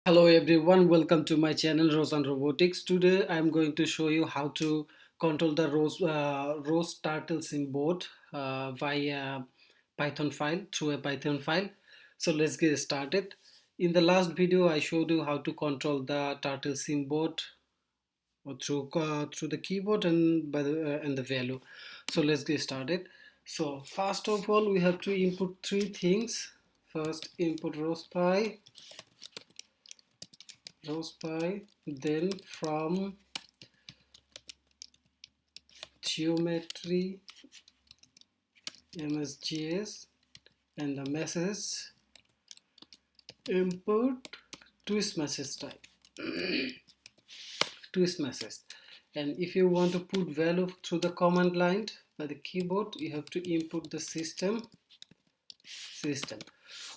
Hello everyone, welcome to my channel ROS and Robotics. Today I'm going to show you how to control the ROS turtle sim board via Python file through a Python file. So let's get started. In the last video I showed you how to control the turtle sim board through the keyboard and the value. So let's get started. So first of all we have to input three things. First input ROS.py, then from geometry msgs, and the message input twist message type twist message. And if you want to put value through the command line by the keyboard, you have to input the system.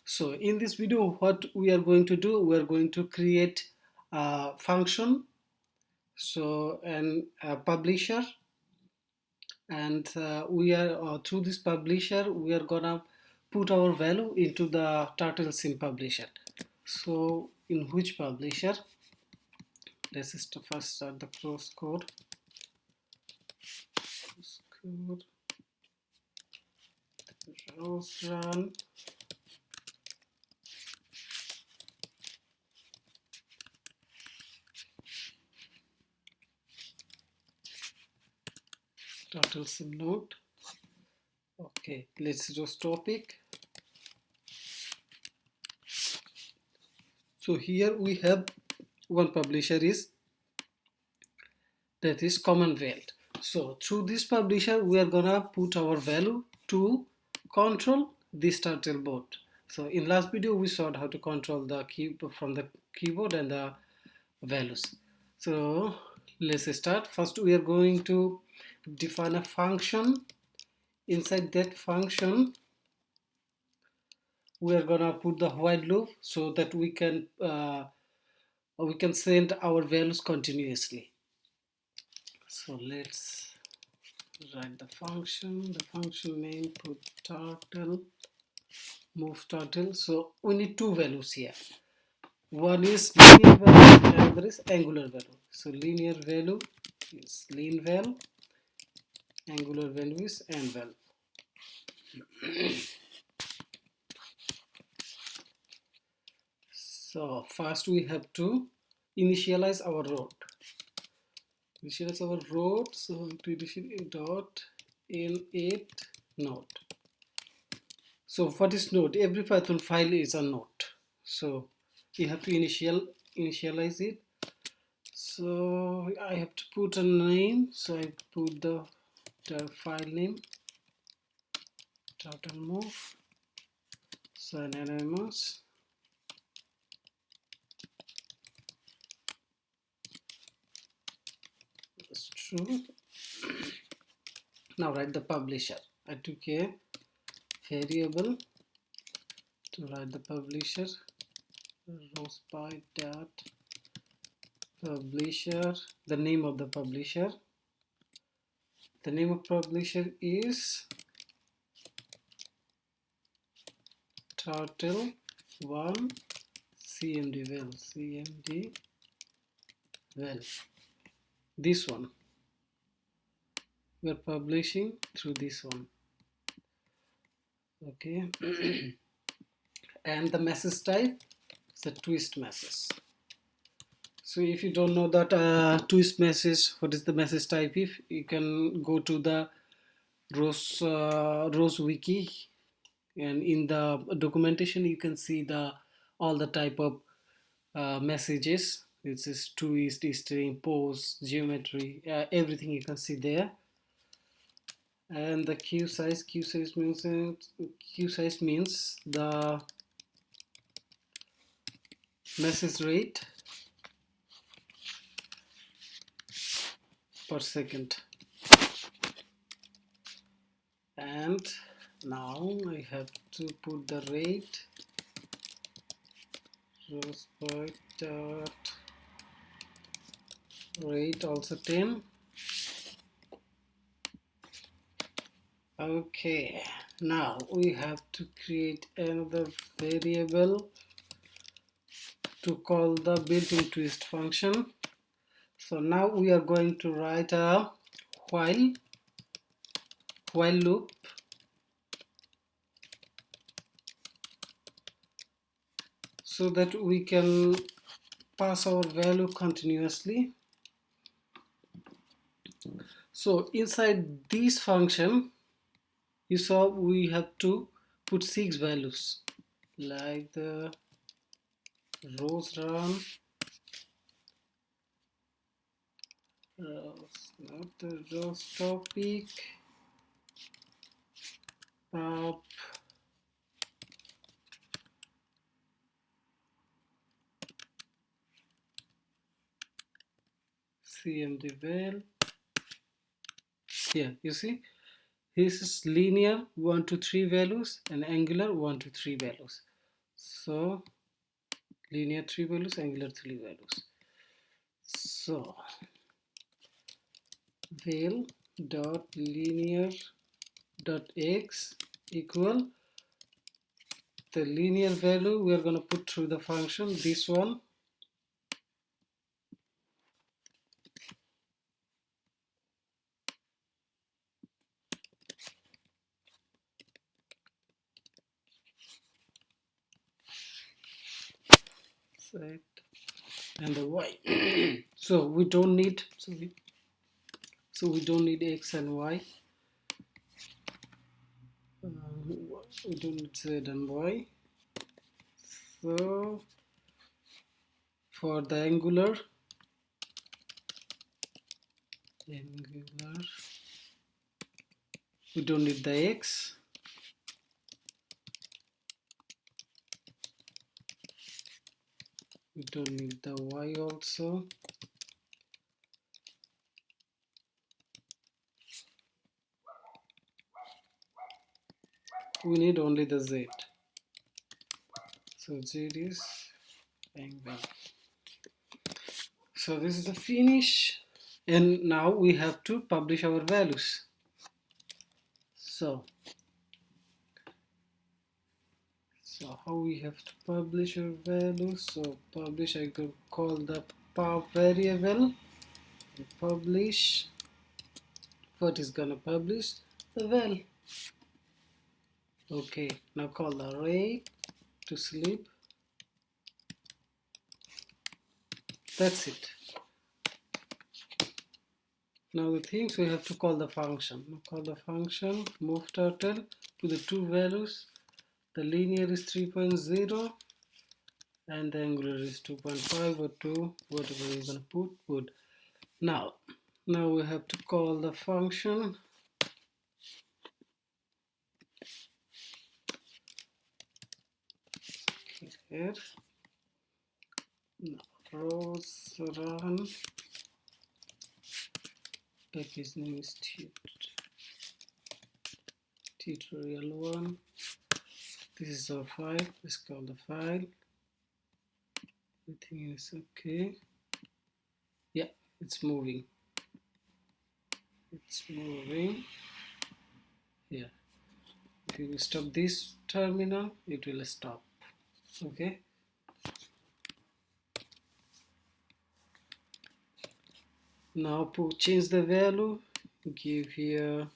So in this video what we are going to do, we are going to create a function, so and a publisher, and we are through this publisher we are gonna put our value into the turtle sim publisher. So in which publisher, let's first start the roscore rose run turtle sim node. Okay, let's just topic. So here we have one publisher is, that is Commonwealth. So through this publisher we are gonna put our value to control this turtle board. So in last video we saw how to control the key from the keyboard and the values. So let's start. First we are going to define a function. Inside that function we are gonna put the while loop so that we can send our values continuously. So let's write the function name, put turtle, move turtle. So we need two values here. One is linear value and another is angular value. So linear value is len val, angular value is n val. So first we have to initialize our road. So to initialize dot in8 node. So what is node? Every Python file is a node. So you have to initialize it. So I have to put a name. So I put the file name turtle move. So anonymous. That's true. Now write the publisher. I took a variable to write the publisher. ROS.py dot publisher. The name of the publisher. The name of publisher is turtle1 cmd val. This one we are publishing through this one. Okay. And the message type is a twist message. So if you don't know that twist message, what is the message type, if you can go to the ROS wiki, and in the documentation you can see the all the type of messages. This is twist, string, pose, geometry, everything you can see there. And the queue size means the message rate per second. And now I have to put the rate rate also 10. Okay, now we have to create another variable to call the built-in twist function. So now we are going to write a while loop so that we can pass our value continuously. So inside this function, you saw we have to put 6 values, like the rows run, not the rows topic, pub, cmd val. Here you see, this is linear 1 to 3 values and angular 1 to 3 values. So linear 3 values, angular 3 values. So val dot linear dot x equal the linear value we are going to put through the function, this one, set, and the y. So we don't need we don't need x and y. We don't need z and y. So for the angular, we don't need the x. We don't need the y also. We need only the z. So z is angle. So this is the finish, and now we have to publish our values. So how we have to publish our values? So publish, I could call the pub variable, and publish. What is gonna publish? The val. Okay, now call the rate to sleep. That's it. Now the things we have to call the function. Now call the function move turtle to the two values. The linear is 3.0 and the angular is 2.5 or 2, whatever you're gonna put. Now we have to call the function here. Now ROS run, package name is tutorial 1. This is our file. Let's call the file. Everything is okay. Yeah, it's moving. It's moving. Here. If you stop this terminal, it will stop. Okay. Now change the value. Give here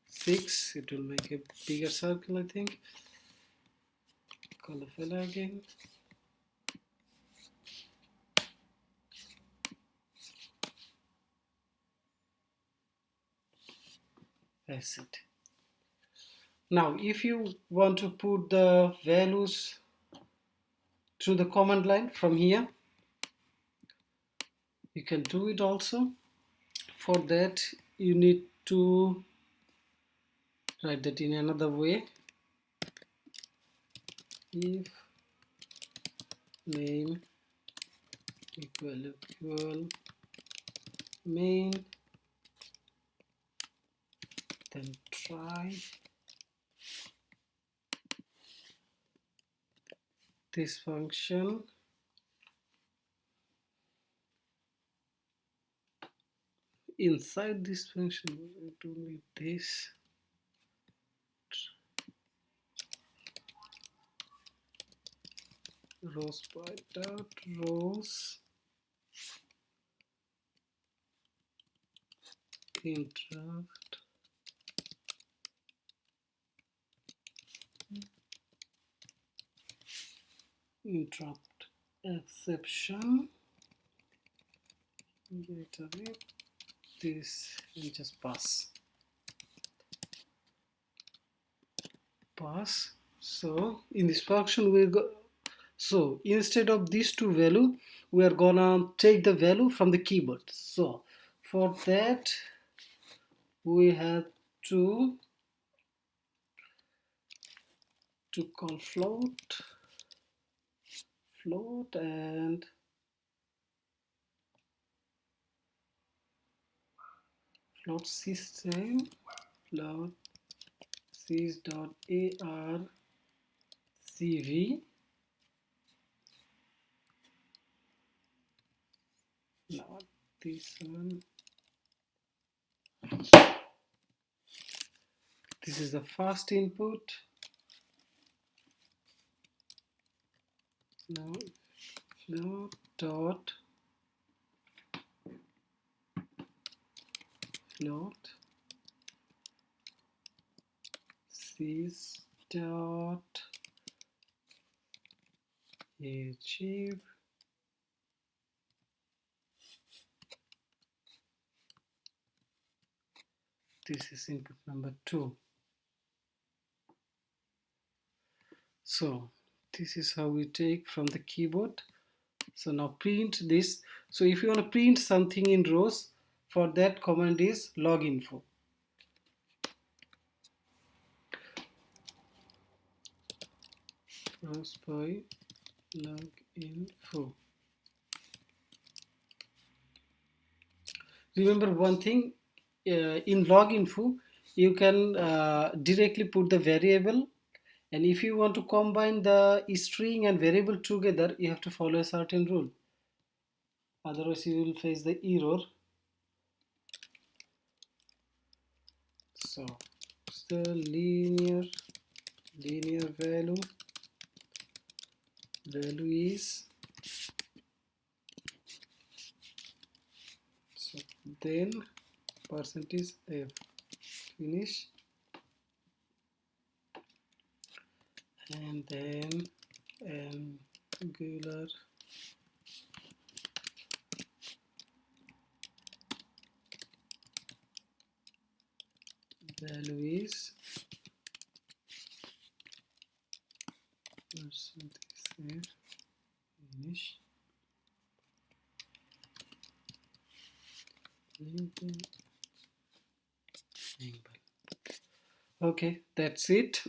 6. It will make a bigger circle, I think. Call the file again. That's it. Now if you want to put the values through the command line from here, you can do it also. For that you need to write that in another way. If name equal main, then try this function. Inside this function we do need this. rows by dot rows interrupt interrupt exception get away this and just pass. So in this function we go, so instead of these two value we are gonna take the value from the keyboard. So for that we have to call float and float system float sys.arcv not this one. This is the first input. Now float dot float sys dot achieve this is input number 2. So this is how we take from the keyboard. So now print this. So if you want to print something in rows, for that command is log info. Rows by log info. Remember one thing, in log info you can directly put the variable, and if you want to combine the string and variable together you have to follow a certain rule, otherwise you will face the error. So the linear value is, so then percentage f finish, and then angular value is percentage f finish. Okay, that's it.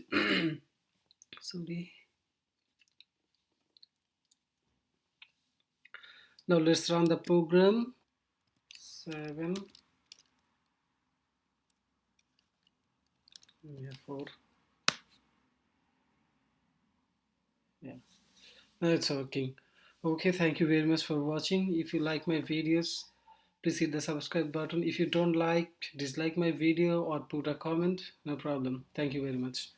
Sorry. Now let's run the program. 7 4. Yeah, it's working. Okay, thank you very much for watching. If you like my videos, please hit the subscribe button. If you don't like, dislike my video or put a comment, no problem. Thank you very much.